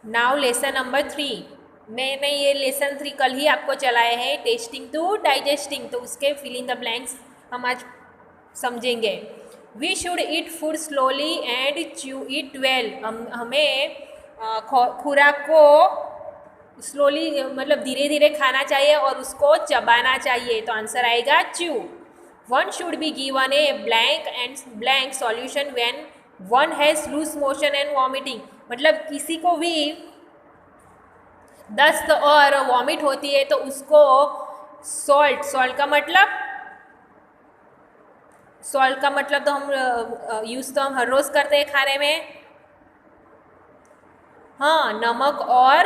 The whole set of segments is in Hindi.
Now lesson number 3। मैंने ये लेसन 3 कल ही आपको चलाए हैं, टेस्टिंग टू डाइजेस्टिंग, तो उसके फिल इन द ब्लैंक्स हम आज समझेंगे। We should eat food slowly and chew it well. हमें खुराक को स्लोली मतलब धीरे धीरे खाना चाहिए और उसको चबाना चाहिए, तो आंसर आएगा chew. One should be given a blank solution when one has loose motion and vomiting. मतलब किसी को भी दस्त और वॉमिट होती है तो उसको सॉल्ट का मतलब तो हम यूज़ तो हम हर रोज़ करते हैं खाने में। हाँ, नमक और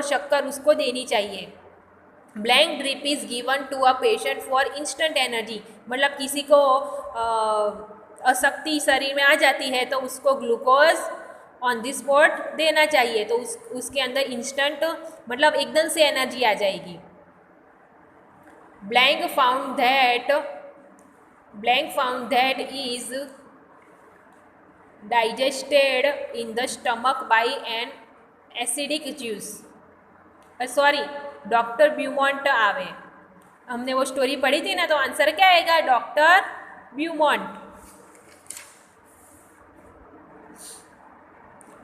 शक्कर उसको देनी चाहिए। Blank drip is given to a patient for instant energy. मतलब किसी को अशक्ति शरीर में आ जाती है तो उसको ग्लूकोज ऑन द स्पॉट देना चाहिए, तो उसके अंदर इंस्टेंट मतलब एकदम से एनर्जी आ जाएगी। Blank found that is digested in the stomach by an acidic juice। Sorry, doctor Beaumont आवे, हमने वो स्टोरी पढ़ी थी ना, तो आंसर क्या आएगा? Doctor Beaumont.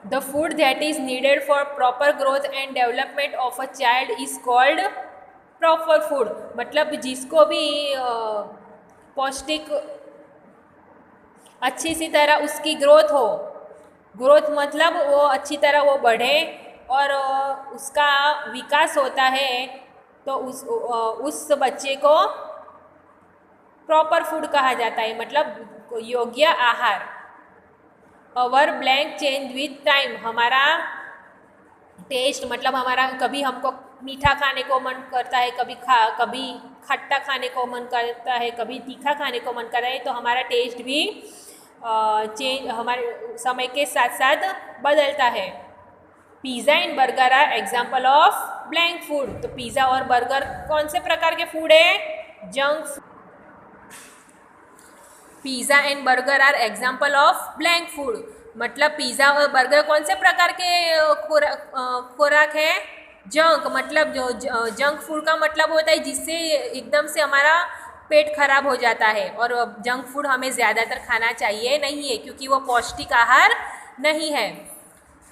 The food that is needed for proper growth and development of a child is called proper food. मतलब जिसको भी पौष्टिक अच्छी सी तरह उसकी ग्रोथ मतलब वो अच्छी तरह वो बढ़े और उसका विकास होता है, तो उस बच्चे को प्रॉपर फूड कहा जाता है, मतलब योग्य आहार। अवर ब्लैंक चेंज विथ टाइम। हमारा टेस्ट मतलब हमारा कभी हमको मीठा खाने को मन करता है, कभी खट्टा खाने को मन करता है, कभी तीखा खाने को मन करता है, तो हमारा टेस्ट भी चेंज हमारे समय के साथ साथ बदलता है। Pizza and burger are example of blank food. तो पिज़्ज़ा और बर्गर कौन से प्रकार के फूड है? Junk. Pizza and burger are example of blank food. मतलब पिज़्ज़ा और बर्गर कौन से प्रकार के खुराक है? जंक। मतलब जो जंक फूड का मतलब होता है जिससे एकदम से हमारा पेट खराब हो जाता है, और जंक फूड हमें ज़्यादातर खाना चाहिए नहीं है क्योंकि वो पौष्टिक आहार नहीं है।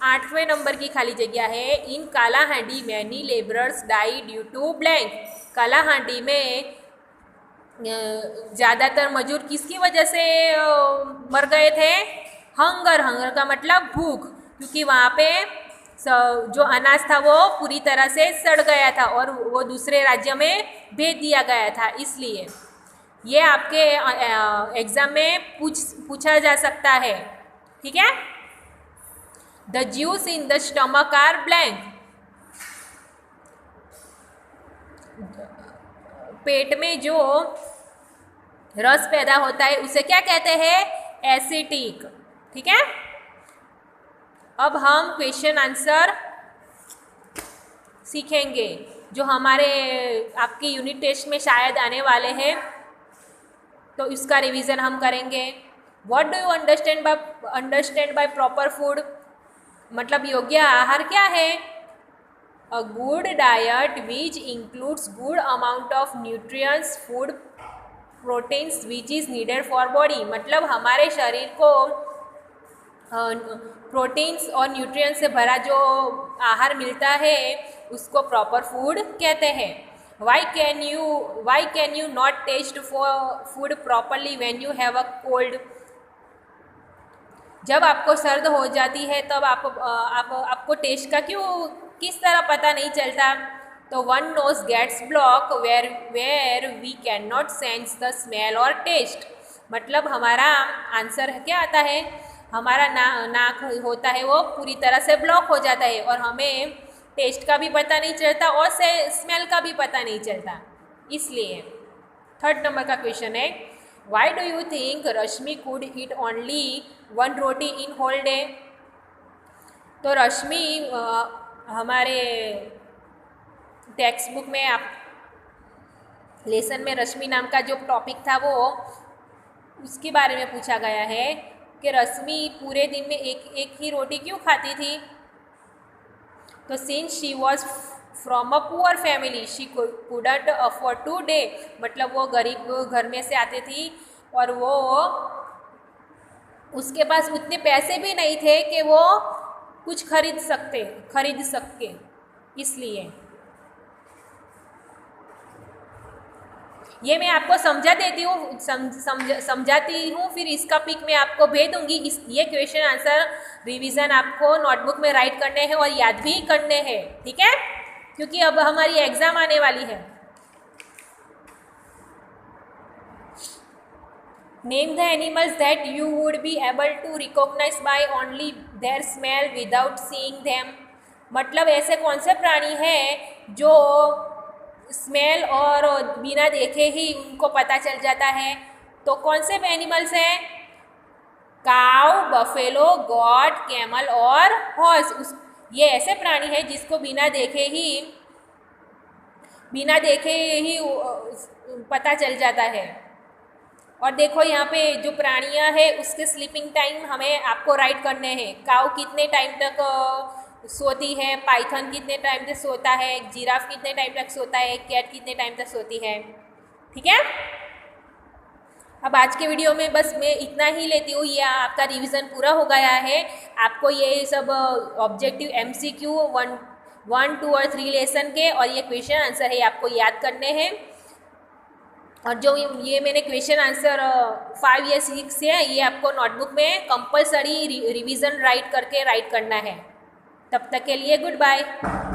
8वें नंबर की खाली जगह है। In Kalahandi many labourers die due to blank. Kalahandi में ज़्यादातर मजदूर किसकी वजह से मर गए थे? हंगर का मतलब भूख, क्योंकि वहाँ पे जो अनाज था वो पूरी तरह से सड़ गया था और वो दूसरे राज्य में भेज दिया गया था, इसलिए ये आपके एग्ज़ाम में पूछा जा सकता है। ठीक है। The juice in the stomach are blank. पेट में जो रस पैदा होता है उसे क्या कहते हैं? एसिटिक। ठीक है। अब हम क्वेश्चन आंसर सीखेंगे जो हमारे आपके यूनिट टेस्ट में शायद आने वाले हैं, तो इसका रिवीजन हम करेंगे। What do you understand by proper food? मतलब योग्य आहार क्या है? A good diet which includes good amount of nutrients food proteins which is needed for body. मतलब हमारे शरीर को प्रोटीन्स और न्यूट्रिएंट्स से भरा जो आहार मिलता है उसको प्रॉपर फूड कहते हैं। Why can you not taste food properly when you have a cold? जब आपको सर्द हो जाती है तब आपको टेस्ट का किस तरह पता नहीं चलता? तो one nose gets block where we can not sense the smell और टेस्ट। मतलब हमारा आंसर क्या आता है? हमारा नाक होता है वो पूरी तरह से ब्लॉक हो जाता है और हमें टेस्ट का भी पता नहीं चलता और स्मेल का भी पता नहीं चलता, इसलिए। 3rd नंबर का क्वेश्चन है, why do you think Rashmi could eat only 1 roti in whole day? तो रश्मि हमारे टेक्स्ट बुक में लेसन में रश्मि नाम का जो टॉपिक था वो उसके बारे में पूछा गया है। कि रश्मि पूरे दिन में एक ही रोटी क्यों खाती थी? तो since she was from a poor family she couldn't afford two day, मतलब वो गरीब घर में से आती थी और वो उसके पास उतने पैसे भी नहीं थे कि वो कुछ खरीद सके, इसलिए ये मैं आपको समझा देती हूँ, समझाती हूँ, फिर इसका पिक मैं आपको भेज दूँगी। ये क्वेश्चन आंसर रिवीजन आपको नोटबुक में राइट करने हैं और याद भी करने हैं, ठीक है, क्योंकि अब हमारी एग्जाम आने वाली है। Name the animals that you would be able to recognise by only their smell without seeing them, मतलब ऐसे कौन से प्राणी हैं जो स्मेल और बिना देखे ही उनको पता चल जाता है? तो कौन से एनिमल्स हैं? काउ, बफेलो, गॉट, कैमल और हॉर्स। ये ऐसे प्राणी हैं जिसको बिना देखे ही पता चल जाता है। और देखो यहाँ पे जो प्राणियाँ हैं उसके स्लीपिंग टाइम हमें आपको राइट करने हैं। काउ कितने टाइम तक सोती है, पाइथन कितने टाइम तक सोता है, जिराफ कितने टाइम तक सोता है, कैट कितने टाइम तक सोती है, ठीक है। अब आज के वीडियो में बस मैं इतना ही लेती हूँ, ये आपका रिवीजन पूरा हो गया है। आपको ये सब ऑब्जेक्टिव MCQ 1, 2 और 3 लेसन के और ये क्वेश्चन आंसर है आपको याद करने हैं। और जो ये मैंने क्वेश्चन आंसर 5 या 6 है ये आपको नोटबुक में कंपलसरी रिवीजन राइट करना है। तब तक के लिए गुड बाय।